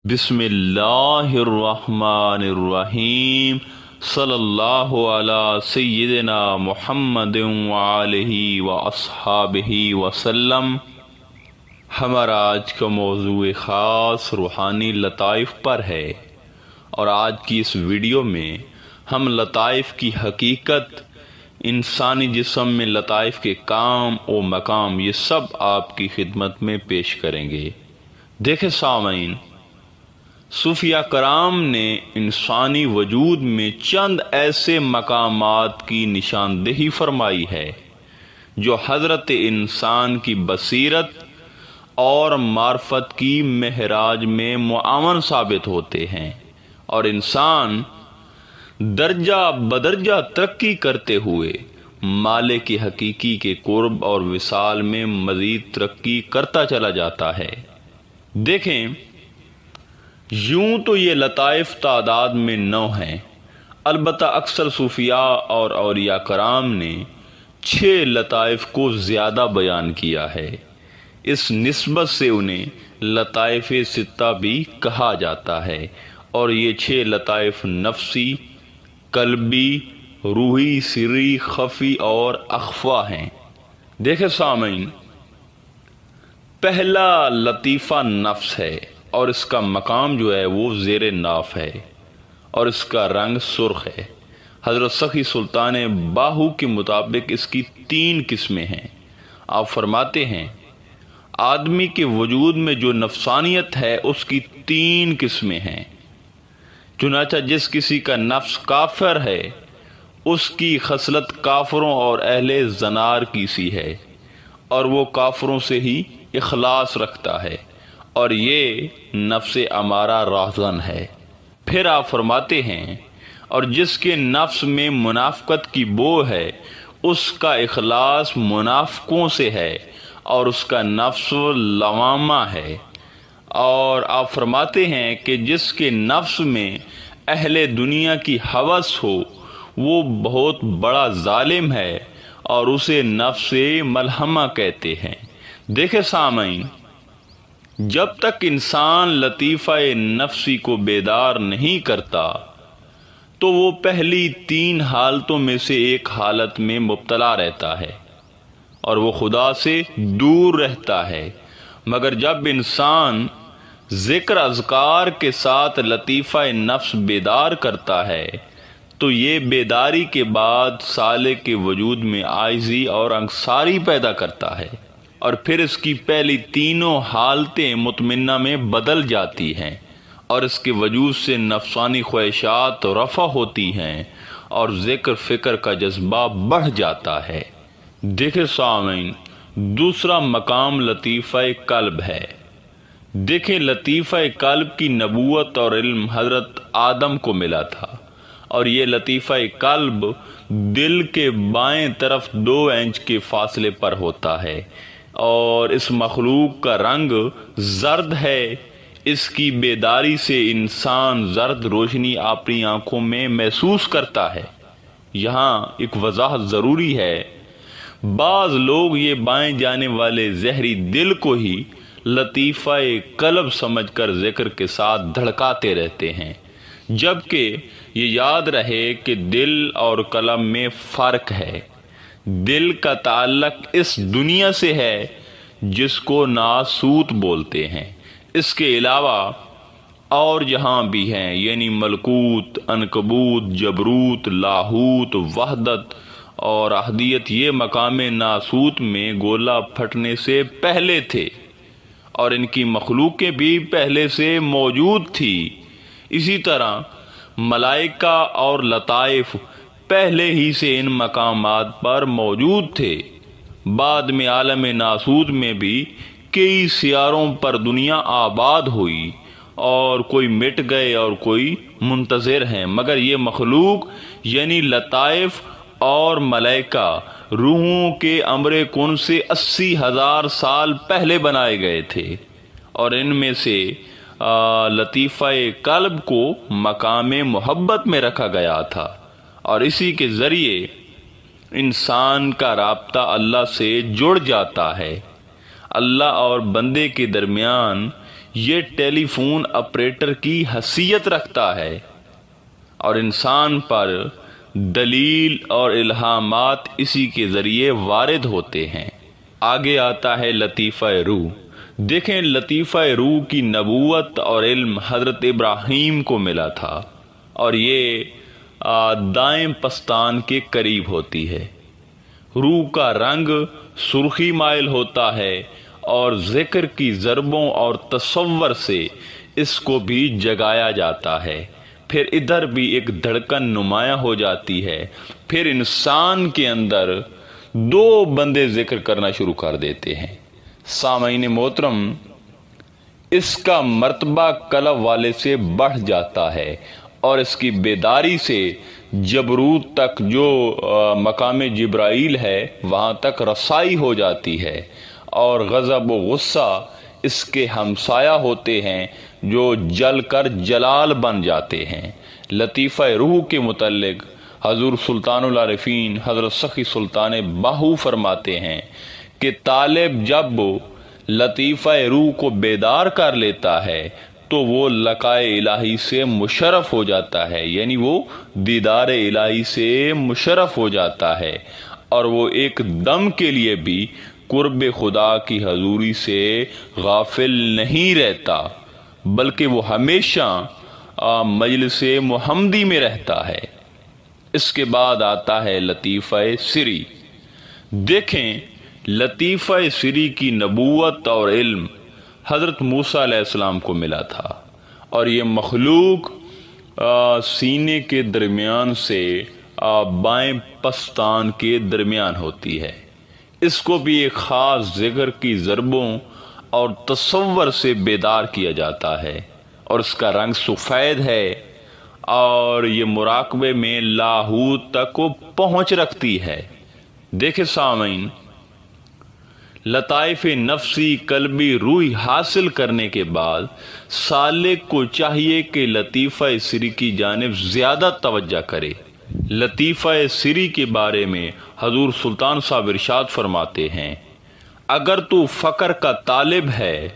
بسم اللہ الرحمن الرحیم صلی اللہ علی سیدنا محمد وآلہ واصحابہ وسلم۔ ہمارا آج کا موضوع خاص روحانی لطائف پر ہے، اور آج کی اس ویڈیو میں ہم لطائف کی حقیقت، انسانی جسم میں لطائف کے کام و مقام، یہ سب آپ کی خدمت میں پیش کریں گے۔ دیکھیں سامعین، صوفیہ کرام نے انسانی وجود میں چند ایسے مقامات کی نشاندہی فرمائی ہے جو حضرت انسان کی بصیرت اور معرفت کی معراج میں معاون ثابت ہوتے ہیں، اور انسان درجہ بدرجہ ترقی کرتے ہوئے مالک حقیقی کے قرب اور وصال میں مزید ترقی کرتا چلا جاتا ہے۔ دیکھیں، یوں تو یہ لطائف تعداد میں 9 ہیں، البتہ اکثر صوفیاء اور اولیاء کرام نے 6 لطائف کو زیادہ بیان کیا ہے۔ اس نسبت سے انہیں لطائف ستہ بھی کہا جاتا ہے، اور یہ 6 لطائف نفسی، قلبی، روحی، سری، خفی اور اخفا ہیں۔ دیکھیں سامعین، پہلا لطیفہ نفس ہے، اور اس کا مقام جو ہے وہ زیر ناف ہے، اور اس کا رنگ سرخ ہے۔ حضرت سخی سلطان باہو کے مطابق اس کی 3 قسمیں ہیں۔ آپ فرماتے ہیں، آدمی کے وجود میں جو نفسانیت ہے اس کی 3 قسمیں ہیں۔ چنانچہ جس کسی کا نفس کافر ہے، اس کی خصلت کافروں اور اہل زنار کی سی ہے، اور وہ کافروں سے ہی اخلاص رکھتا ہے، اور یہ نفس امارہ راہزن ہے۔ پھر آپ فرماتے ہیں، اور جس کے نفس میں منافقت کی بو ہے، اس کا اخلاص منافقوں سے ہے، اور اس کا نفس لوامہ ہے۔ اور آپ فرماتے ہیں کہ جس کے نفس میں اہل دنیا کی ہوس ہو، وہ بہت بڑا ظالم ہے، اور اسے نفس ملہمہ کہتے ہیں۔ دیکھیں سامعین، جب تک انسان لطیفہ نفسی کو بیدار نہیں کرتا تو وہ پہلی 3 حالتوں میں سے ایک حالت میں مبتلا رہتا ہے، اور وہ خدا سے دور رہتا ہے۔ مگر جب انسان ذکر اذکار کے ساتھ لطیفہ نفس بیدار کرتا ہے تو یہ بیداری کے بعد سالک کے وجود میں عاجزی اور انکساری پیدا کرتا ہے، اور پھر اس کی پہلی 3 حالتیں مطمئنہ میں بدل جاتی ہیں، اور اس کے وجود سے نفسانی خواہشات رفع ہوتی ہیں، اور ذکر فکر کا جذبہ بڑھ جاتا ہے۔ دیکھیں سامعین، دوسرا مقام لطیفہ قلب ہے۔ دیکھیں، لطیفہ قلب کی نبوت اور علم حضرت آدم کو ملا تھا، اور یہ لطیفہ قلب دل کے بائیں طرف 2 انچ کے فاصلے پر ہوتا ہے، اور اس مخلوق کا رنگ زرد ہے۔ اس کی بیداری سے انسان زرد روشنی اپنی آنکھوں میں محسوس کرتا ہے۔ یہاں ایک وضاحت ضروری ہے، بعض لوگ یہ بائیں جانے والے زہری دل کو ہی لطیفہ قلب سمجھ کر ذکر کے ساتھ دھڑکاتے رہتے ہیں، جبکہ یہ یاد رہے کہ دل اور قلب میں فرق ہے۔ دل کا تعلق اس دنیا سے ہے جس کو ناسوت بولتے ہیں، اس کے علاوہ اور جہاں بھی ہیں، یعنی ملکوت، عنکبوت، جبروت، لاہوت، وحدت اور احدیت، یہ مقام ناسوت میں گولا پھٹنے سے پہلے تھے، اور ان کی مخلوقیں بھی پہلے سے موجود تھی۔ اسی طرح ملائکہ اور لطائف پہلے ہی سے ان مقامات پر موجود تھے۔ بعد میں عالم ناسوت میں بھی کئی سیاروں پر دنیا آباد ہوئی، اور کوئی مٹ گئے اور کوئی منتظر ہیں، مگر یہ مخلوق یعنی لطائف اور ملائکہ روحوں کے امر کن سے 80,000 سال پہلے بنائے گئے تھے، اور ان میں سے لطیفہ قلب کو مقام محبت میں رکھا گیا تھا، اور اسی کے ذریعے انسان کا رابطہ اللہ سے جڑ جاتا ہے۔ اللہ اور بندے کے درمیان یہ ٹیلی فون آپریٹر کی حیثیت رکھتا ہے اور انسان پر دلیل اور الہامات اسی کے ذریعے وارد ہوتے ہیں۔ آگے آتا ہے لطیفہ روح۔ دیکھیں لطیفہ روح کی نبوت اور علم حضرت ابراہیم کو ملا تھا اور یہ دائیں پستان کے قریب ہوتی ہے۔ روح کا رنگ سرخی مائل ہوتا ہے اور ذکر کی ضربوں اور تصور سے اس کو بھی جگایا جاتا ہے۔ پھر ادھر بھی ایک دھڑکن نمایاں ہو جاتی ہے۔ پھر انسان کے اندر دو بندے ذکر کرنا شروع کر دیتے ہیں۔ سامعین محترم، اس کا مرتبہ قلب والے سے بڑھ جاتا ہے اور اس کی بیداری سے جبروت تک جو مقام جبرائیل ہے وہاں تک رسائی ہو جاتی ہے، اور غضب و غصہ اس کے ہمسایہ ہوتے ہیں جو جل کر جلال بن جاتے ہیں۔ لطیفہ روح کے متعلق حضور سلطان العارفین حضرت سخی سلطان باہو فرماتے ہیں کہ طالب جب لطیفہ روح کو بیدار کر لیتا ہے تو وہ لقائے الہی سے مشرف ہو جاتا ہے، یعنی وہ دیدار الہی سے مشرف ہو جاتا ہے، اور وہ ایک دم کے لیے بھی قرب خدا کی حضوری سے غافل نہیں رہتا، بلکہ وہ ہمیشہ مجلس محمدی میں رہتا ہے۔ اس کے بعد آتا ہے لطیفہ سری۔ دیکھیں لطیفہ سری کی نبوت اور علم حضرت موسیٰ علیہ السلام کو ملا تھا، اور یہ مخلوق سینے کے درمیان سے بائیں پستان کے درمیان ہوتی ہے۔ اس کو بھی ایک خاص ذکر کی ضربوں اور تصور سے بیدار کیا جاتا ہے، اور اس کا رنگ سفید ہے، اور یہ مراقبے میں لاہوت تک پہنچ رکھتی ہے۔ دیکھیں سامعین، لطائف نفسی قلبی روحی حاصل کرنے کے بعد سالک کو چاہیے کہ لطیفہ سری کی جانب زیادہ توجہ کرے۔ لطیفہ سری کے بارے میں حضور سلطان صاحب ارشاد فرماتے ہیں، اگر تو فقر کا طالب ہے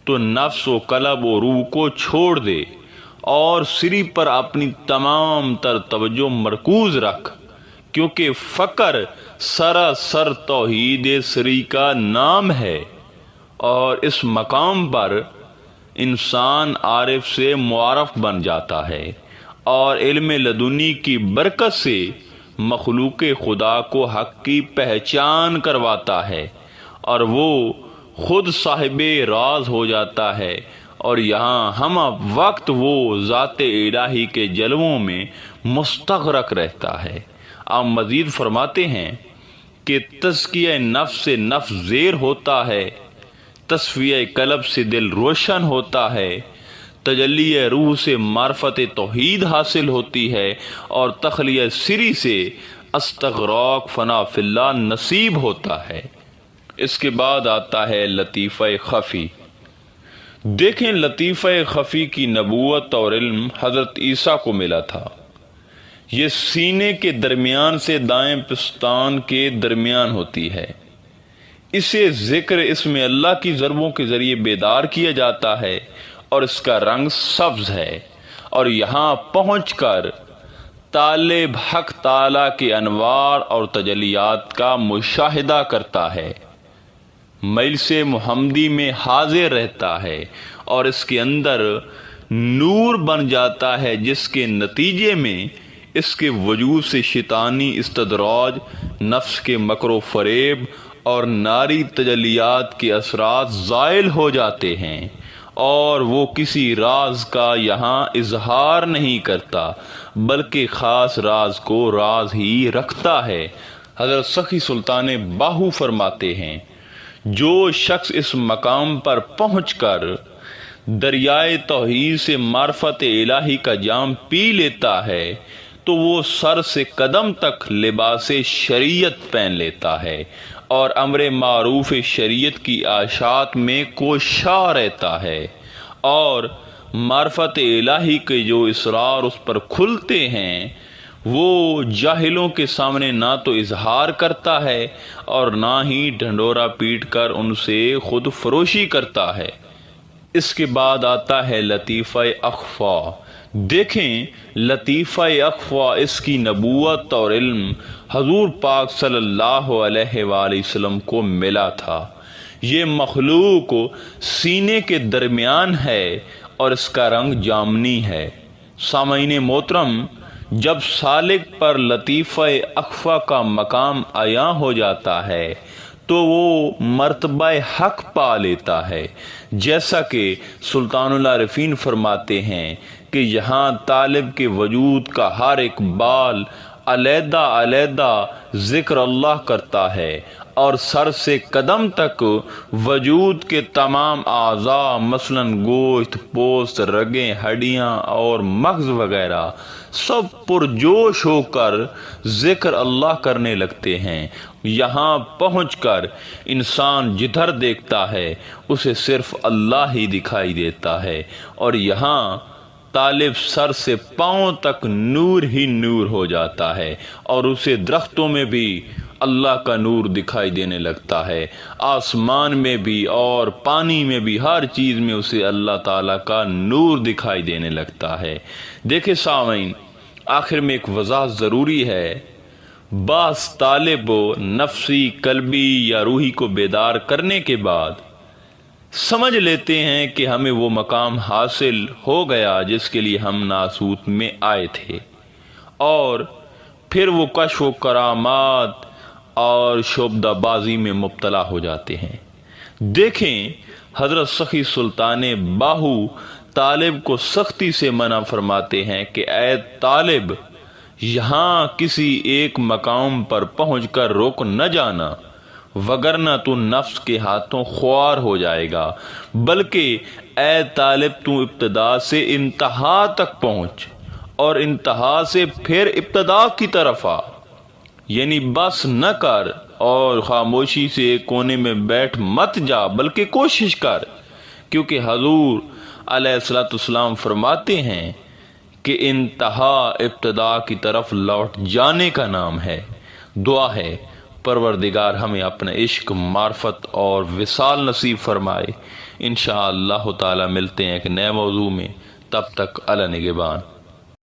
تو نفس و قلب و روح کو چھوڑ دے اور سری پر اپنی تمام تر توجہ مرکوز رکھ، کیونکہ فقر سراسر توحید سری کا نام ہے، اور اس مقام پر انسان عارف سے معارف بن جاتا ہے اور علم لدنی کی برکت سے مخلوق خدا کو حق کی پہچان کرواتا ہے، اور وہ خود صاحب راز ہو جاتا ہے، اور یہاں ہم وقت وہ ذات الہی کے جلووں میں مستغرق رہتا ہے۔ آپ مزید فرماتے ہیں کہ تزکیہ نفس سے نفس زیر ہوتا ہے، تصفیہ قلب سے دل روشن ہوتا ہے، تجلی روح سے معرفت توحید حاصل ہوتی ہے، اور تخلیہ سری سے استغراق فنا فی اللہ نصیب ہوتا ہے۔ اس کے بعد آتا ہے لطیفہ خفی۔ دیکھیں لطیفہ خفی کی نبوت اور علم حضرت عیسیٰ کو ملا تھا۔ یہ سینے کے درمیان سے دائیں پستان کے درمیان ہوتی ہے۔ اسے ذکر اس میں اللہ کی ضربوں کے ذریعے بیدار کیا جاتا ہے، اور اس کا رنگ سبز ہے، اور یہاں پہنچ کر طالب حق تعالی کے انوار اور تجلیات کا مشاہدہ کرتا ہے، مجلس محمدی میں حاضر رہتا ہے، اور اس کے اندر نور بن جاتا ہے، جس کے نتیجے میں اس کے وجود سے شیطانی استدراج، نفس کے مکر و فریب اور ناری تجلیات کے اثرات زائل ہو جاتے ہیں، اور وہ کسی راز کا یہاں اظہار نہیں کرتا، بلکہ خاص راز کو راز ہی رکھتا ہے۔ حضرت سخی سلطان باہو فرماتے ہیں، جو شخص اس مقام پر پہنچ کر دریائے توحید سے معرفت الہی کا جام پی لیتا ہے تو وہ سر سے قدم تک لباس شریعت پہن لیتا ہے، اور امر معروف شریعت کی اشاعت میں کوشاں رہتا ہے، اور معرفت الہی کے جو اسرار اس پر کھلتے ہیں وہ جاہلوں کے سامنے نہ تو اظہار کرتا ہے اور نہ ہی ڈھنڈورا پیٹ کر ان سے خود فروشی کرتا ہے۔ اس کے بعد آتا ہے لطیفہ اخفا۔ دیکھیں لطیفہ اخفا، اس کی نبوت اور علم حضور پاک صلی اللہ علیہ وآلہ وسلم کو ملا تھا۔ یہ مخلوق سینے کے درمیان ہے اور اس کا رنگ جامنی ہے۔ سامعین محترم، جب سالک پر لطیفہ اخفا کا مقام عیاں ہو جاتا ہے تو وہ مرتبہ حق پا لیتا ہے، جیسا کہ سلطان العارفین فرماتے ہیں کہ یہاں طالب کے وجود کا ہر ایک بال علیحدہ علیحدہ ذکر اللہ کرتا ہے، اور سر سے قدم تک وجود کے تمام اعضاء مثلاً گوشت، پوست، رگیں، ہڈیاں اور مغز وغیرہ سب پرجوش ہو کر ذکر اللہ کرنے لگتے ہیں۔ یہاں پہنچ کر انسان جدھر دیکھتا ہے اسے صرف اللہ ہی دکھائی دیتا ہے، اور یہاں طالب سر سے پاؤں تک نور ہی نور ہو جاتا ہے، اور اسے درختوں میں بھی اللہ کا نور دکھائی دینے لگتا ہے، آسمان میں بھی اور پانی میں بھی، ہر چیز میں اسے اللہ تعالیٰ کا نور دکھائی دینے لگتا ہے۔ دیکھیں سامعین، آخر میں ایک وضاحت ضروری ہے۔ بعض طالب نفسی، قلبی یا روحی کو بیدار کرنے کے بعد سمجھ لیتے ہیں کہ ہمیں وہ مقام حاصل ہو گیا جس کے لیے ہم ناسوت میں آئے تھے، اور پھر وہ کشف و کرامات اور شعبدہ بازی میں مبتلا ہو جاتے ہیں۔ دیکھیں حضرت سخی سلطان باہو طالب کو سختی سے منع فرماتے ہیں کہ اے طالب، یہاں کسی ایک مقام پر پہنچ کر رک نہ جانا، وگرنہ تو نفس کے ہاتھوں خوار ہو جائے گا، بلکہ اے طالب تو ابتدا سے انتہا تک پہنچ، اور انتہا سے پھر ابتدا کی طرف آ، یعنی بس نہ کر اور خاموشی سے ایک کونے میں بیٹھ مت جا، بلکہ کوشش کر، کیونکہ حضور علیہ الصلوۃ والسلام فرماتے ہیں کہ انتہا ابتدا کی طرف لوٹ جانے کا نام ہے۔ دعا ہے پروردگار ہمیں اپنا عشق، معرفت اور وصال نصیب فرمائے۔ انشاءاللہ تعالی ملتے ہیں ایک نئے موضوع میں، تب تک اللہ نگہبان۔